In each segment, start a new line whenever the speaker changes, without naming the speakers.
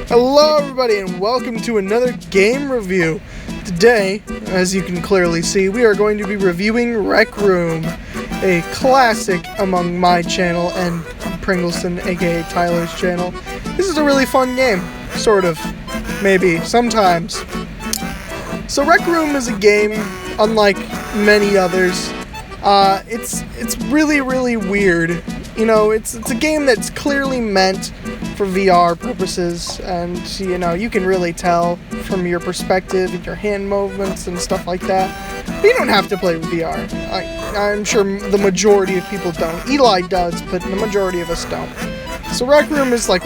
Hello everybody and welcome to another game review. Today, as you can clearly see, we are going to be reviewing Rec Room, a classic among my channel and Pringleston, aka Tyler's channel. This is a really fun game, sort of, maybe, sometimes. So Rec Room is a game unlike many others. It's really weird. You know, it's a game that's clearly meant for VR purposes, and you can really tell from your perspective and your hand movements and stuff like that. But you don't have to play with VR. I'm sure the majority of people don't. Eli does, but the majority of us don't. So Rec Room is like,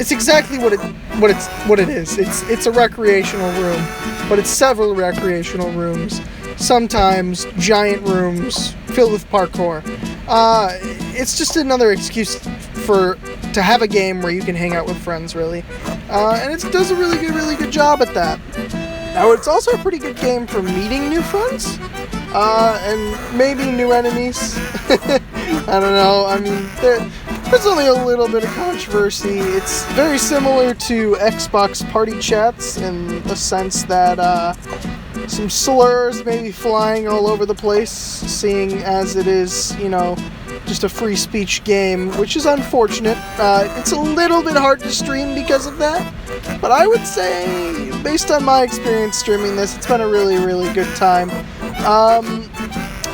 it's exactly what it is. It's a recreational room, but it's several recreational rooms. Sometimes giant rooms filled with parkour. It's just another excuse to have a game where you can hang out with friends, really. And it does a really good job at that. Now, it's also a pretty good game for meeting new friends, and maybe new enemies. I don't know, I mean, there's only a little bit of controversy. It's very similar to Xbox Party Chats in the sense that, some slurs may be flying all over the place, seeing as it is, just a free speech game, which is unfortunate. It's a little bit hard to stream because of that, but I would say, based on my experience streaming this, it's been a really good time.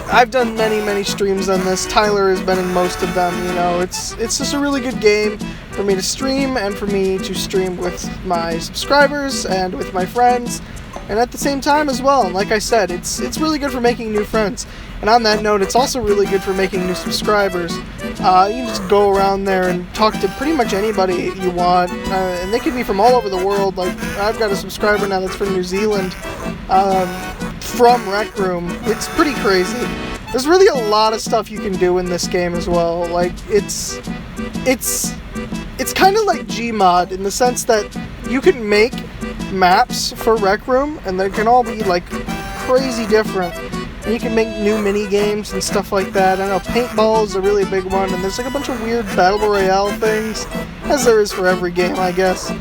I've done many streams on this. Tyler has been in most of them. It's just a really good game for me to stream, and for me to stream with my subscribers and with my friends, and at the same time as well. And like I said, it's really good for making new friends. And on that note, it's also really good for making new subscribers. You can just go around there and talk to pretty much anybody you want, and they could be from all over the world. Like, I've got a subscriber now that's from New Zealand, from Rec Room. It's pretty crazy. There's really a lot of stuff you can do in this game as well. Like, it's kind of like Gmod in the sense that you can make maps for Rec Room, and they can all be like crazy different. And you can make new mini games and stuff like that. I know paintball is a really big one, and there's like a bunch of weird battle royale things, as there is for every game, I guess.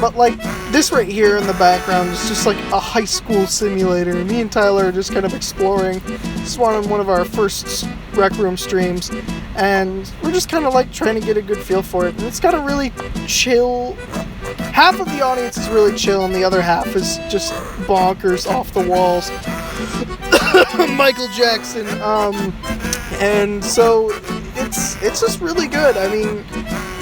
But like this right here in the background is just like a high school simulator. Me and Tyler are just kind of exploring. This is one of our first Rec Room streams, and we're just kind of like trying to get a good feel for it. And it's got a really chill. Half of the audience is really chill, and the other half is just bonkers, off the walls. Michael Jackson. And so it's just really good. I mean,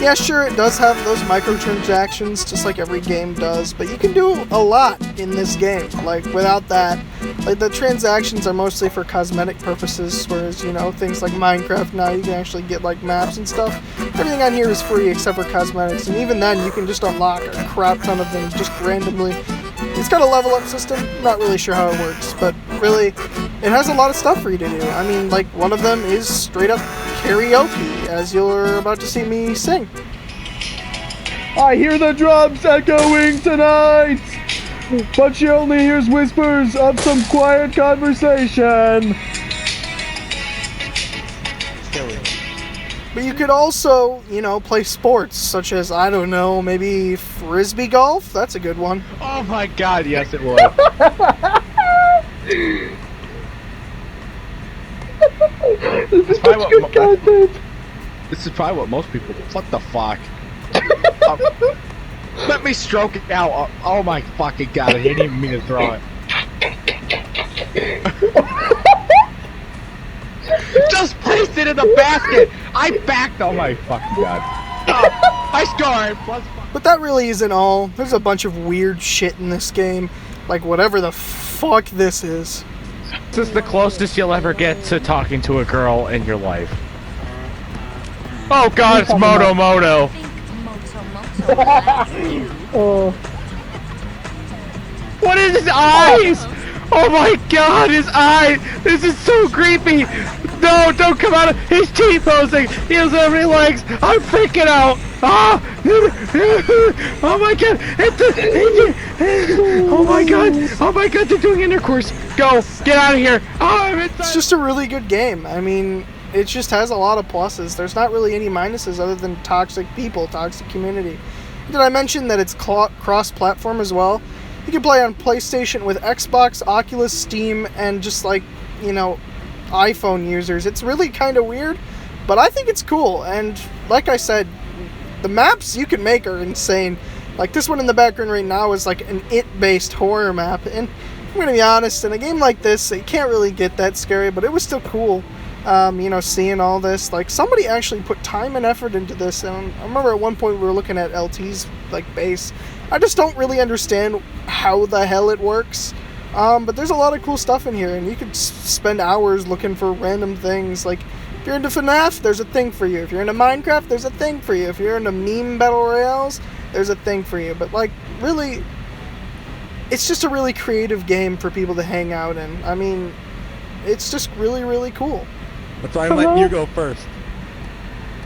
yeah, sure, it does have those microtransactions, just like every game does, but you can do a lot in this game. Like, without that, like, the transactions are mostly for cosmetic purposes, whereas, things like Minecraft now, you can actually get, like, maps and stuff. Everything on here is free except for cosmetics, and even then, you can just unlock a crap ton of them just randomly. It's got a level up system. Not really sure how it works, but really, it has a lot of stuff for you to do. I mean, like, one of them is straight up karaoke, as you're about to see me sing.
I hear the drums echoing tonight, but she only hears whispers of some quiet conversation.
But you could also, play sports, such as, I don't know, maybe frisbee golf? That's a good one.
Oh my god, yes it would.
This is such good content.
This is probably what most people do. What the fuck? Let me stroke it out. Oh my fucking god, I didn't even mean to throw it. Just placed it in the basket! I backed! Oh my fucking god. Oh, I scored!
But that really isn't all. There's a bunch of weird shit in this game. Like, whatever the fuck this is.
This is the closest you'll ever get to talking to a girl in your life. Oh god, it's Moto.
Oh.
What is his eyes? Oh my god, his eyes! This is so creepy! No, don't come out of his T-posing! He has every legs! I'm freaking out! Ah! Oh my god! Oh my god! Oh my god, they're doing intercourse! Go! Get out of here! Oh, I'm inside!
It's just a really good game. I mean, it just has a lot of pluses. There's not really any minuses other than toxic people, toxic community. Did I mention that it's cross-platform as well? You can play on PlayStation with Xbox, Oculus, Steam, and just like, you know, iPhone users. It's really kind of weird, but I think it's cool. And like I said, the maps you can make are insane. Like this one in the background right now is like an It-based horror map, and I'm gonna be honest, in a game like this, it can't really get that scary, but it was still cool. You know, seeing all this, like somebody actually put time and effort into this. And I remember at one point we were looking at LT's like base. I just don't really understand how the hell it works. But there's a lot of cool stuff in here, and you could spend hours looking for random things. Like if you're into FNAF, there's a thing for you. If you're into Minecraft, there's a thing for you. If you're into meme battle royales, there's a thing for you. But like really, it's just a really creative game for people to hang out in. I mean, it's just really, really cool.
That's why I'm letting you go first.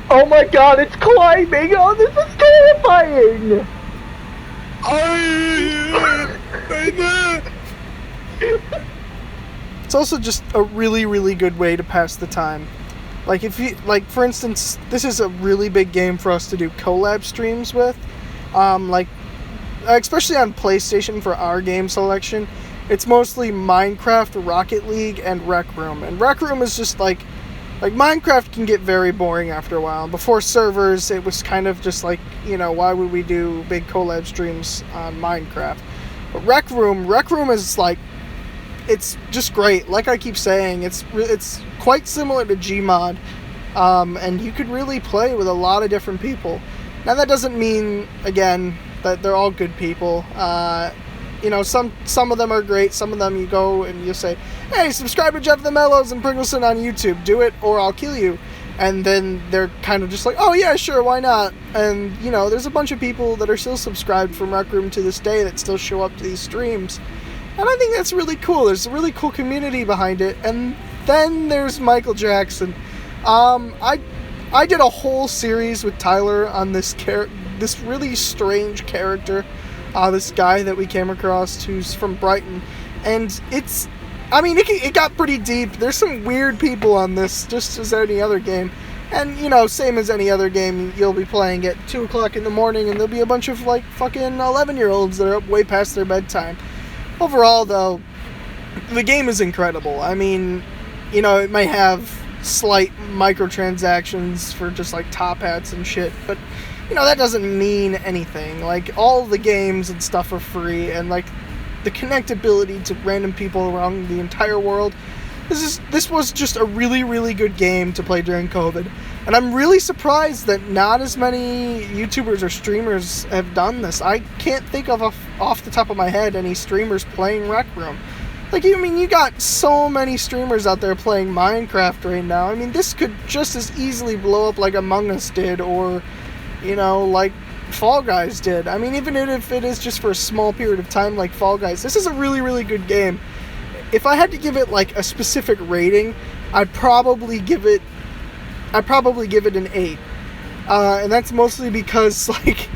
Oh my god, it's climbing! Oh, this is terrifying!
It's also just a really, really good way to pass the time. Like if you, like for instance, this is a really big game for us to do collab streams with. Like, especially on PlayStation for our game selection, it's mostly Minecraft, Rocket League, and Rec Room. And Rec Room is just like Minecraft can get very boring after a while. Before servers, it was kind of just like, you know, why would we do big collab streams on Minecraft? But Rec Room is like, it's just great. Like I keep saying, it's quite similar to Gmod, and you could really play with a lot of different people. Now that doesn't mean, again, that they're all good people. You know, some of them are great. Some of them you go and you say, hey, subscribe to Jeff the Mellows and Pringleson on YouTube. Do it or I'll kill you. And then they're kind of just like, oh yeah, sure, why not? And, you know, there's a bunch of people that are still subscribed from Rec Room to this day that still show up to these streams. And I think that's really cool. There's a really cool community behind it. And then there's Michael Jackson. I did a whole series with Tyler on this really strange character. This guy that we came across who's from Brighton, and it got pretty deep. There's some weird people on this, just as any other game, and you know, same as any other game, you'll be playing at 2 o'clock in the morning, and there'll be a bunch of like fucking 11-year-olds that are up way past their bedtime. Overall, though, the game is incredible. I mean, you know, it may have slight microtransactions for just like top hats and shit, but you know, that doesn't mean anything. Like, all the games and stuff are free, and like the connectability to random people around the entire world. This was just a really, really good game to play during COVID. And I'm really surprised that not as many YouTubers or streamers have done this. I can't think of off the top of my head any streamers playing Rec Room. Like, I mean, you got so many streamers out there playing Minecraft right now. I mean, this could just as easily blow up like Among Us did, or, you know, like Fall Guys did. I mean, even if it is just for a small period of time like Fall Guys, this is a really, really good game. If I had to give it like a specific rating, I'd probably give it an 8. And that's mostly because, like,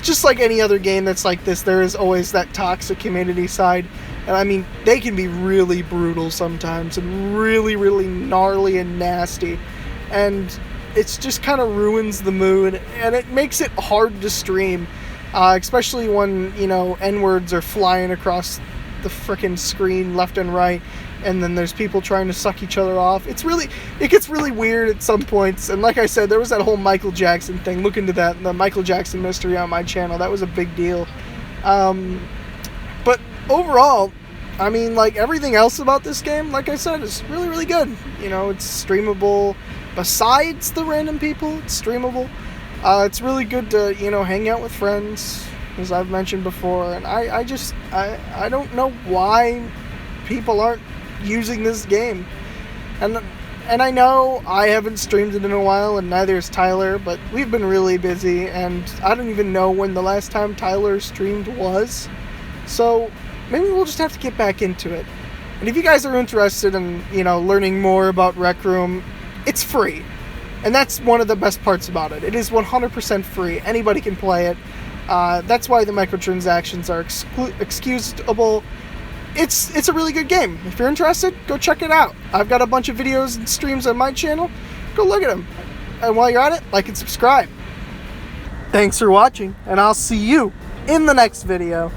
just like any other game that's like this, there is always that toxic community side. And I mean, they can be really brutal sometimes, and really, really gnarly and nasty. And it's just kind of ruins the mood, and it makes it hard to stream, especially when, you know, N-words are flying across the frickin' screen left and right, and then there's people trying to suck each other off. It gets really weird at some points, and like I said, there was that whole Michael Jackson thing. Look into that, the Michael Jackson mystery on my channel. That was a big deal. But overall, I mean, like, everything else about this game, like I said, is really, really good. You know, it's streamable. Besides the random people, it's streamable. It's really good to, you know, hang out with friends, as I've mentioned before. And I don't know why people aren't using this game. And I know I haven't streamed it in a while, and neither has Tyler, but we've been really busy, and I don't even know when the last time Tyler streamed was. So maybe we'll just have to get back into it. And if you guys are interested in, you know, learning more about Rec Room, it's free. And that's one of the best parts about it. It is 100% free. Anybody can play it. That's why the microtransactions are excusable. It's a really good game. If you're interested, go check it out. I've got a bunch of videos and streams on my channel. Go look at them. And while you're at it, like and subscribe. Thanks for watching, and I'll see you in the next video.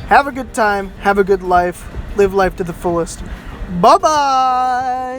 Have a good time, have a good life, live life to the fullest. Bye-bye!